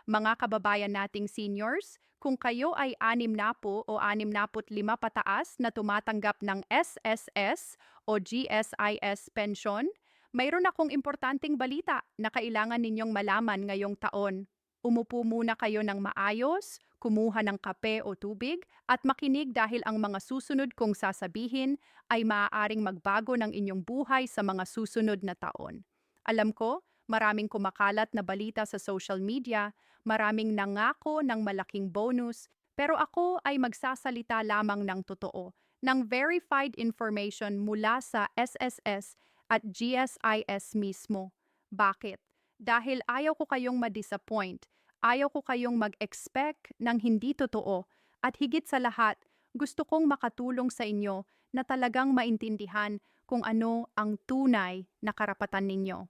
Mga kababayan nating seniors, kung kayo ay 60 o 65 pataas na tumatanggap ng SSS o GSIS pension, mayroon akong importanteng balita na kailangan ninyong malaman ngayong taon. Umupo muna kayo ng maayos, kumuha ng kape o tubig, at makinig dahil ang mga susunod kong sasabihin ay maaaring magbago ng inyong buhay sa mga susunod na taon. Alam ko, maraming kumakalat na balita sa social media, maraming nangako ng malaking bonus, pero ako ay magsasalita lamang ng totoo, ng verified information mula sa SSS at GSIS mismo. Bakit? Dahil ayaw ko kayong ma-disappoint, ayaw ko kayong mag-expect ng hindi totoo, at higit sa lahat, gusto kong makatulong sa inyo na talagang maintindihan kung ano ang tunay na karapatan ninyo.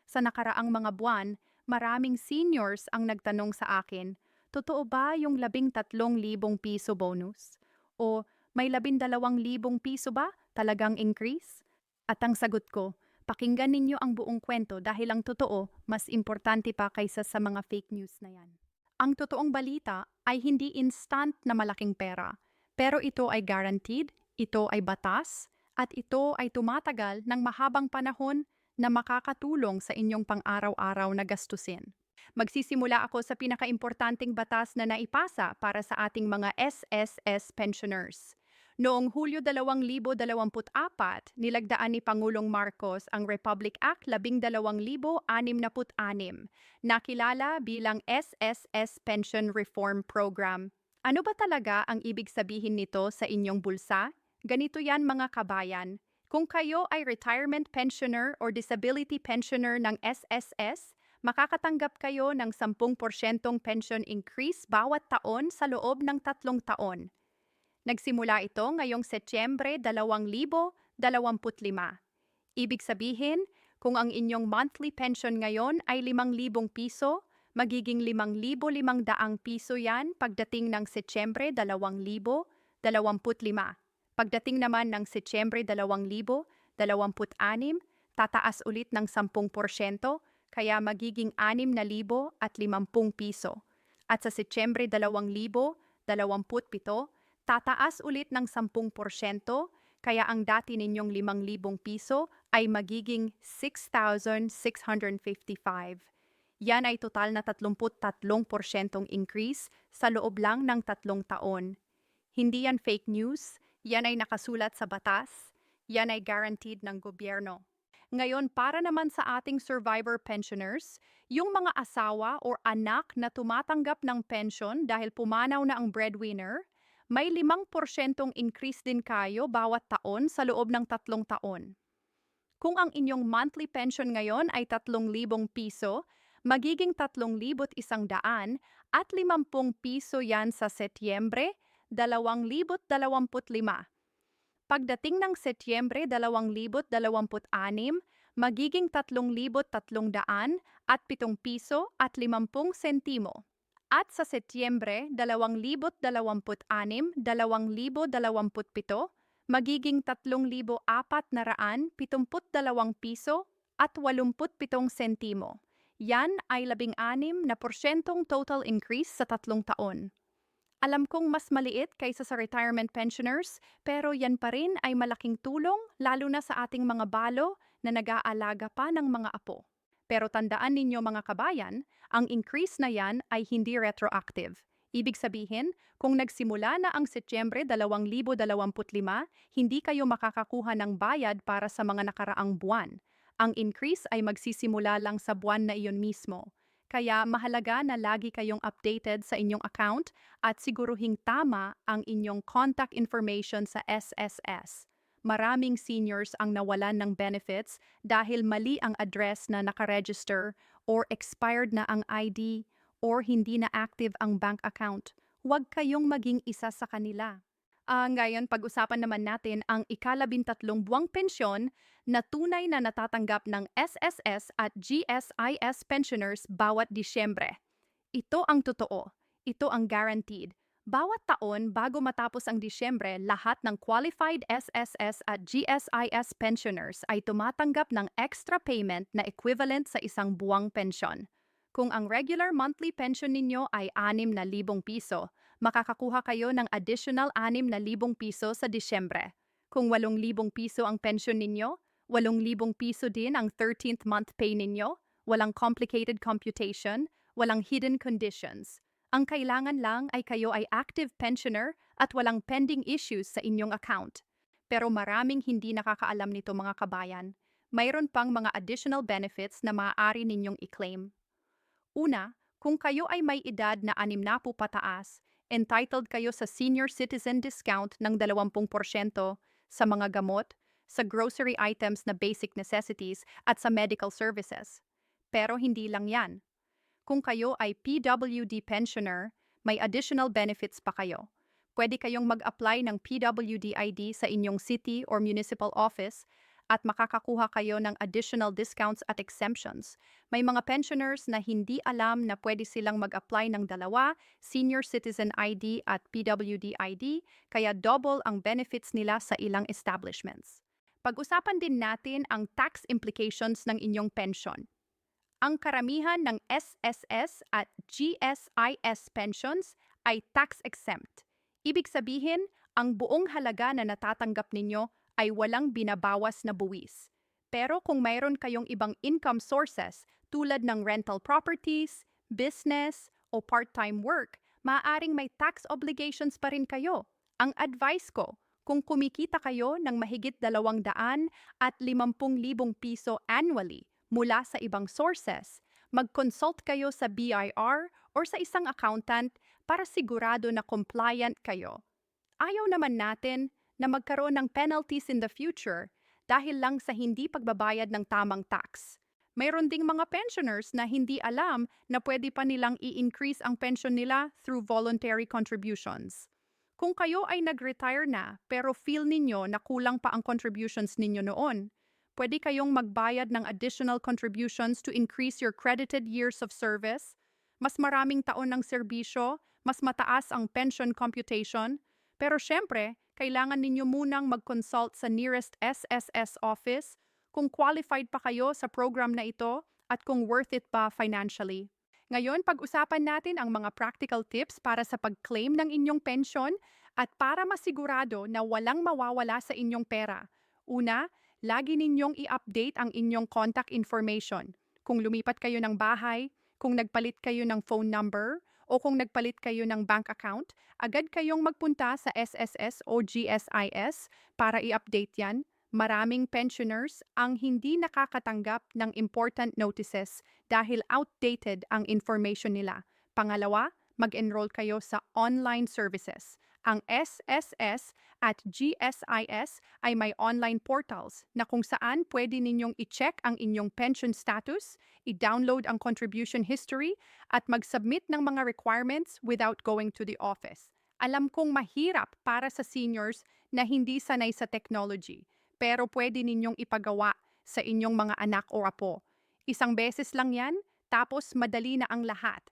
Sa nakaraang mga buwan, maraming seniors ang nagtanong sa akin, totoo ba yung 13,000 piso bonus? O may 12,000 piso ba talagang increase? At ang sagot ko, pakinggan ninyo ang buong kwento dahil ang totoo mas importante pa kaysa sa mga fake news na yan. Ang totoong balita ay hindi instant na malaking pera, pero ito ay guaranteed, ito ay batas, at ito ay tumatagal ng mahabang panahon na makakatulong sa inyong pang-araw-araw na gastusin. Magsisimula ako sa pinakaimportanteng batas na naipasa para sa ating mga SSS pensioners. Noong Hulyo 2024, nilagdaan ni Pangulong Marcos ang Republic Act 12,066, nakilala bilang SSS Pension Reform Program. Ano ba talaga ang ibig sabihin nito sa inyong bulsa? Ganito yan mga kabayan. Kung kayo ay retirement pensioner or disability pensioner ng SSS, makakatanggap kayo ng 10% pension increase bawat taon sa loob ng 3 taon. Nagsimula ito ngayong Setyembre 2025. Ibig sabihin, kung ang inyong monthly pension ngayon ay 5,000 piso, magiging 5,500 piso yan pagdating ng Setyembre 2025. Pagdating naman ng Setyembre 2026, tataas ulit ng 10%, kaya magiging 6,050 piso. At sa Setyembre 2027, tataas ulit ng 10%, kaya ang dati ninyong 5,000 piso ay magiging 6,655. Yan ay total na 33% increase sa loob lang ng 3 taon. Hindi yan fake news, yan ay nakasulat sa batas, yan ay guaranteed ng gobyerno. Ngayon, para naman sa ating survivor pensioners, yung mga asawa o anak na tumatanggap ng pension dahil pumanaw na ang breadwinner, may 5% increase din kayo bawat taon sa loob ng 3 taon. Kung ang inyong monthly pension ngayon ay 3,000 piso, magiging 3,100 at 50 piso yan sa Setyembre 2025. Pagdating ng Setyembre 2026, magiging 3,300 at 7 piso at 50 sentimo. At sa Setyembre 2026, 2027, magiging 3,472 piso at 87 sentimo. Yan ay 16% total increase sa 3 taon. Alam kong mas maliit kaysa sa retirement pensioners, pero yan pa rin ay malaking tulong lalo na sa ating mga balo na nag-aalaga pa ng mga apo. Pero tandaan ninyo mga kabayan, ang increase na yan ay hindi retroactive. Ibig sabihin, kung nagsimula na ang Setyembre 2025, hindi kayo makakakuha ng bayad para sa mga nakaraang buwan. Ang increase ay magsisimula lang sa buwan na iyon mismo. Kaya mahalaga na lagi kayong updated sa inyong account at siguruhing tama ang inyong contact information sa SSS. Maraming seniors ang nawalan ng benefits dahil mali ang address na nakaregister or expired na ang ID or hindi na active ang bank account. Huwag kayong maging isa sa kanila. Ngayon, pag-usapan naman natin ang ika-13 buwang pensyon na tunay na natatanggap ng SSS at GSIS pensioners bawat Disyembre. Ito ang totoo. Ito ang guaranteed. Bawat taon bago matapos ang Disyembre, lahat ng qualified SSS at GSIS pensioners ay tumatanggap ng extra payment na equivalent sa isang buwang pensyon. Kung ang regular monthly pension ninyo ay 6,000 piso, makakakuha kayo ng additional 6,000 piso sa Disyembre. Kung 8,000 piso ang pension ninyo, 8,000 piso din ang 13th month pay ninyo, walang complicated computation, walang hidden conditions. Ang kailangan lang ay kayo ay active pensioner at walang pending issues sa inyong account. Pero maraming hindi nakakaalam nito mga kabayan. Mayroon pang mga additional benefits na maaari ninyong i-claim. Una, kung kayo ay may edad na 60 pataas, entitled kayo sa senior citizen discount ng 20% sa mga gamot, sa grocery items na basic necessities at sa medical services. Pero hindi lang yan. Kung kayo ay PWD pensioner, may additional benefits pa kayo. Pwede kayong mag-apply ng PWD ID sa inyong city or municipal office at makakakuha kayo ng additional discounts at exemptions. May mga pensioners na hindi alam na pwede silang mag-apply ng dalawa, Senior Citizen ID at PWD ID, kaya double ang benefits nila sa ilang establishments. Pag-usapan din natin ang tax implications ng inyong pension. Ang karamihan ng SSS at GSIS pensions ay tax-exempt. Ibig sabihin, ang buong halaga na natatanggap ninyo ay walang binabawas na buwis. Pero kung mayroon kayong ibang income sources tulad ng rental properties, business, o part-time work, maaaring may tax obligations pa rin kayo. Ang advice ko, kung kumikita kayo ng mahigit 250,000 piso annually mula sa ibang sources, mag-consult kayo sa BIR or sa isang accountant para sigurado na compliant kayo. Ayaw naman natin na magkaroon ng penalties in the future dahil lang sa hindi pagbabayad ng tamang tax. Mayroon ding mga pensioners na hindi alam na pwede pa nilang i-increase ang pension nila through voluntary contributions. Kung kayo ay nag-retire na pero feel ninyo na kulang pa ang contributions ninyo noon, pwede kayong magbayad ng additional contributions to increase your credited years of service. Mas maraming taon ng serbisyo, mas mataas ang pension computation. Pero syempre, kailangan ninyo munang mag-consult sa nearest SSS office kung qualified pa kayo sa program na ito at kung worth it pa financially. Ngayon, pag-usapan natin ang mga practical tips para sa pag-claim ng inyong pension at para masigurado na walang mawawala sa inyong pera. Una, lagi ninyong i-update ang inyong contact information. Kung lumipat kayo ng bahay, kung nagpalit kayo ng phone number, o kung nagpalit kayo ng bank account, agad kayong magpunta sa SSS o GSIS para i-update yan. Maraming pensioners ang hindi nakakatanggap ng important notices dahil outdated ang information nila. Pangalawa, mag-enroll kayo sa online services. Ang SSS at GSIS ay may online portals na kung saan pwede ninyong i-check ang inyong pension status, i-download ang contribution history, at mag-submit ng mga requirements without going to the office. Alam kong mahirap para sa seniors na hindi sanay sa technology, pero pwede ninyong ipagawa sa inyong mga anak o apo. Isang beses lang yan, tapos madali na ang lahat.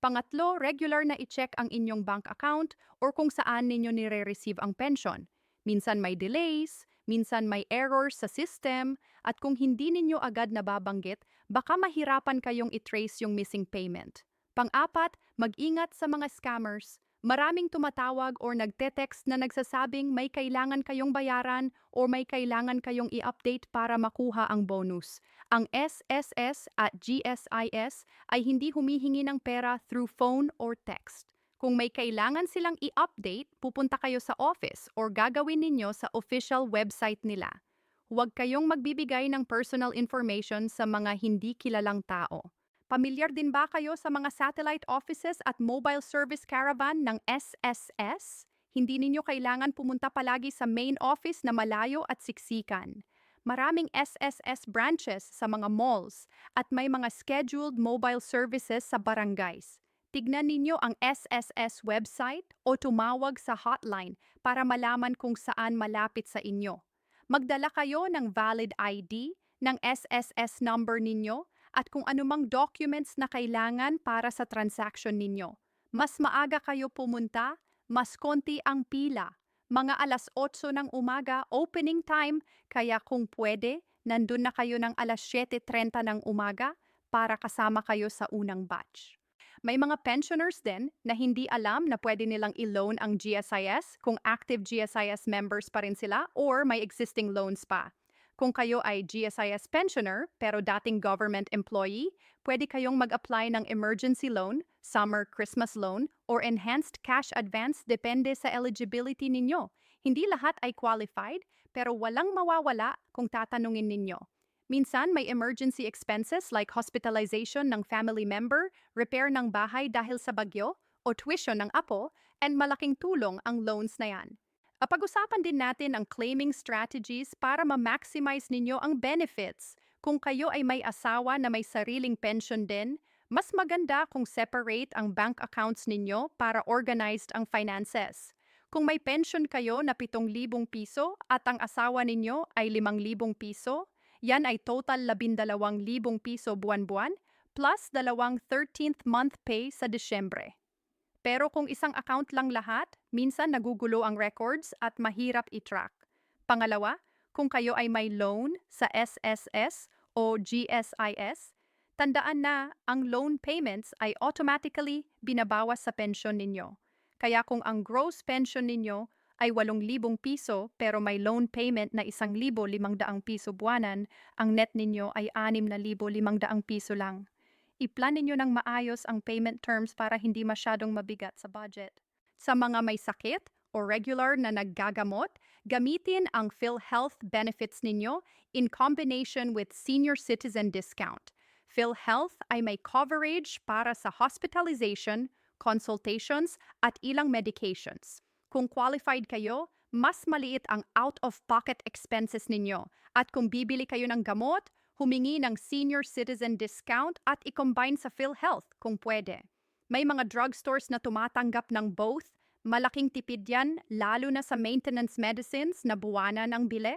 Pangatlo, regular na i-check ang inyong bank account or kung saan ninyo nire-receive ang pension. Minsan may delays, minsan may errors sa system, at kung hindi ninyo agad nababanggit, baka mahirapan kayong i-trace yung missing payment. Pang-apat, mag-ingat sa mga scammers. Maraming tumatawag or nagte-text na nagsasabing may kailangan kayong bayaran or may kailangan kayong i-update para makuha ang bonus. Ang SSS at GSIS ay hindi humihingi ng pera through phone or text. Kung may kailangan silang i-update, pupunta kayo sa office or gagawin ninyo sa official website nila. Huwag kayong magbibigay ng personal information sa mga hindi kilalang tao. Pamilyar din ba kayo sa mga satellite offices at mobile service caravan ng SSS? Hindi ninyo kailangan pumunta palagi sa main office na malayo at siksikan. Maraming SSS branches sa mga malls at may mga scheduled mobile services sa barangays. Tignan ninyo ang SSS website o tumawag sa hotline para malaman kung saan malapit sa inyo. Magdala kayo ng valid ID, ng SSS number ninyo, at kung anumang documents na kailangan para sa transaction ninyo. Mas maaga kayo pumunta, mas konti ang pila. Mga 8:00 ng umaga, opening time, kaya kung pwede, nandun na kayo ng 7:30 ng umaga para kasama kayo sa unang batch. May mga pensioners din na hindi alam na pwede nilang i-loan ang GSIS kung active GSIS members pa rin sila or may existing loans pa. Kung kayo ay GSIS pensioner pero dating government employee, pwede kayong mag-apply ng emergency loan, summer Christmas loan, or enhanced cash advance depende sa eligibility ninyo. Hindi lahat ay qualified pero walang mawawala kung tatanungin ninyo. Minsan may emergency expenses like hospitalization ng family member, repair ng bahay dahil sa bagyo, o tuition ng apo, and malaking tulong ang loans na yan. Pag-usapan din natin ang claiming strategies para ma-maximize ninyo ang benefits. Kung kayo ay may asawa na may sariling pension din, mas maganda kung separate ang bank accounts ninyo para organized ang finances. Kung may pension kayo na 7,000 piso at ang asawa ninyo ay 5,000 piso, yan ay total 12,000 piso buwan-buwan plus 13th month pay sa Disyembre. Pero kung isang account lang lahat, minsan nagugulo ang records at mahirap i-track. Pangalawa, kung kayo ay may loan sa SSS o GSIS, tandaan na ang loan payments ay automatically binabawas sa pensyon ninyo. Kaya kung ang gross pension ninyo ay 8,000 piso pero may loan payment na 1,500 piso buwanan, ang net ninyo ay 6,500 piso lang. I-plan ninyo ng maayos ang payment terms para hindi masyadong mabigat sa budget. Sa mga may sakit o regular na naggagamot, gamitin ang PhilHealth benefits ninyo in combination with senior citizen discount. PhilHealth ay may coverage para sa hospitalization, consultations, at ilang medications. Kung qualified kayo, mas maliit ang out-of-pocket expenses ninyo. At kung bibili kayo ng gamot, humingi ng senior citizen discount at i-combine sa PhilHealth kung pwede. May mga drugstores na tumatanggap ng both. Malaking tipid yan, lalo na sa maintenance medicines na buwanan ang bili.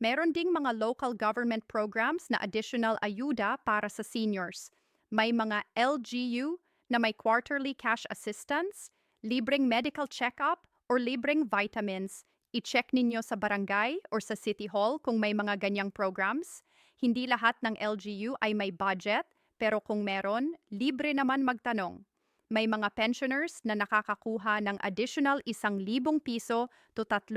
Meron ding mga local government programs na additional ayuda para sa seniors. May mga LGU na may quarterly cash assistance, libreng medical check-up, or libreng vitamins. I-check ninyo sa barangay or sa city hall kung may mga ganyang programs. Hindi lahat ng LGU ay may budget, pero kung meron, libre naman magtanong. May mga pensioners na nakakakuha ng additional 1,000 piso to 3,000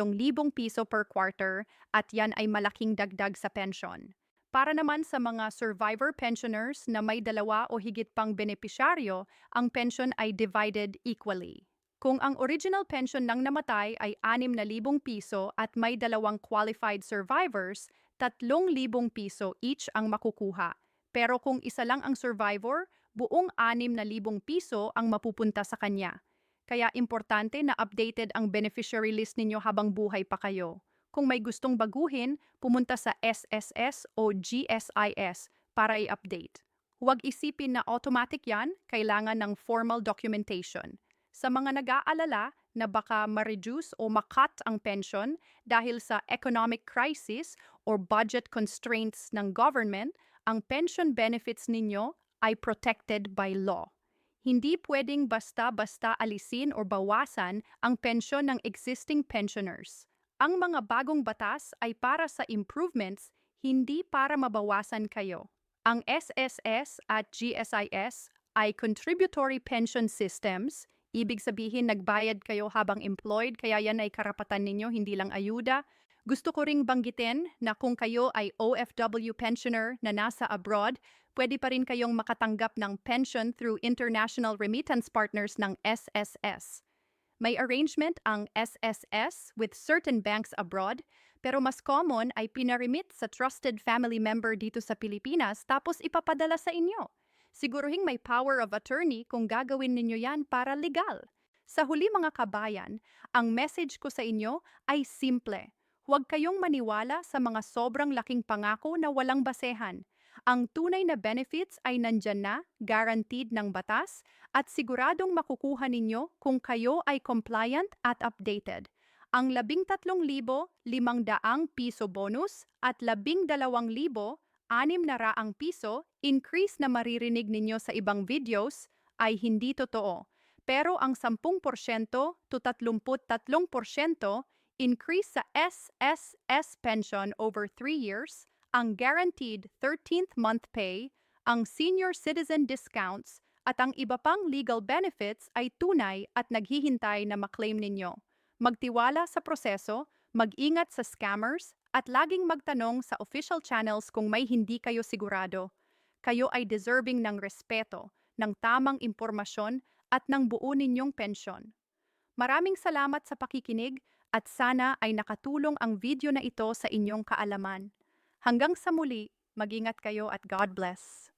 piso per quarter at yan ay malaking dagdag sa pension. Para naman sa mga survivor pensioners na may 2 o higit pang benepisyaryo, ang pension ay divided equally. Kung ang original pension ng namatay ay 6,000 piso at may 2 qualified survivors, 3,000 piso each ang makukuha. Pero kung isa lang ang survivor, buong 6,000 piso ang mapupunta sa kanya. Kaya importante na updated ang beneficiary list ninyo habang buhay pa kayo. Kung may gustong baguhin, pumunta sa SSS o GSIS para i-update. Huwag isipin na automatic yan, kailangan ng formal documentation. Sa mga nag-aalala na baka ma-reduce o ma-cut ang pension dahil sa economic crisis or budget constraints ng government, ang pension benefits ninyo ay protected by law. Hindi pwedeng basta-basta alisin o bawasan ang pensyon ng existing pensioners. Ang mga bagong batas ay para sa improvements, hindi para mabawasan kayo. Ang SSS at GSIS ay contributory pension systems. Ibig sabihin, nagbayad kayo habang employed, kaya yan ay karapatan ninyo, hindi lang ayuda. Gusto ko ring banggitin na kung kayo ay OFW pensioner na nasa abroad, pwede pa rin kayong makatanggap ng pension through international remittance partners ng SSS. May arrangement ang SSS with certain banks abroad, pero mas common ay pinaremit sa trusted family member dito sa Pilipinas tapos ipapadala sa inyo. Siguruhing may power of attorney kung gagawin ninyo yan para legal. Sa huli mga kabayan, ang message ko sa inyo ay simple. Huwag kayong maniwala sa mga sobrang laking pangako na walang basehan. Ang tunay na benefits ay nandyan na, guaranteed ng batas, at siguradong makukuha ninyo kung kayo ay compliant at updated. Ang 13,500 piso bonus at 12,000 600 piso increase na maririnig ninyo sa ibang videos ay hindi totoo. Pero ang 10% to 33% increase sa SSS pension over 3 years, ang guaranteed 13th month pay Ang senior citizen discounts at ang iba pang legal benefits ay tunay at naghihintay na maklaim ninyo. Magtiwala sa proseso, mag-ingat sa scammers, at laging magtanong sa official channels kung may hindi kayo sigurado. Kayo ay deserving ng respeto, ng tamang impormasyon, at ng buo ninyong pensyon. Maraming salamat sa pakikinig at sana ay nakatulong ang video na ito sa inyong kaalaman. Hanggang sa muli, mag-ingat kayo at God bless.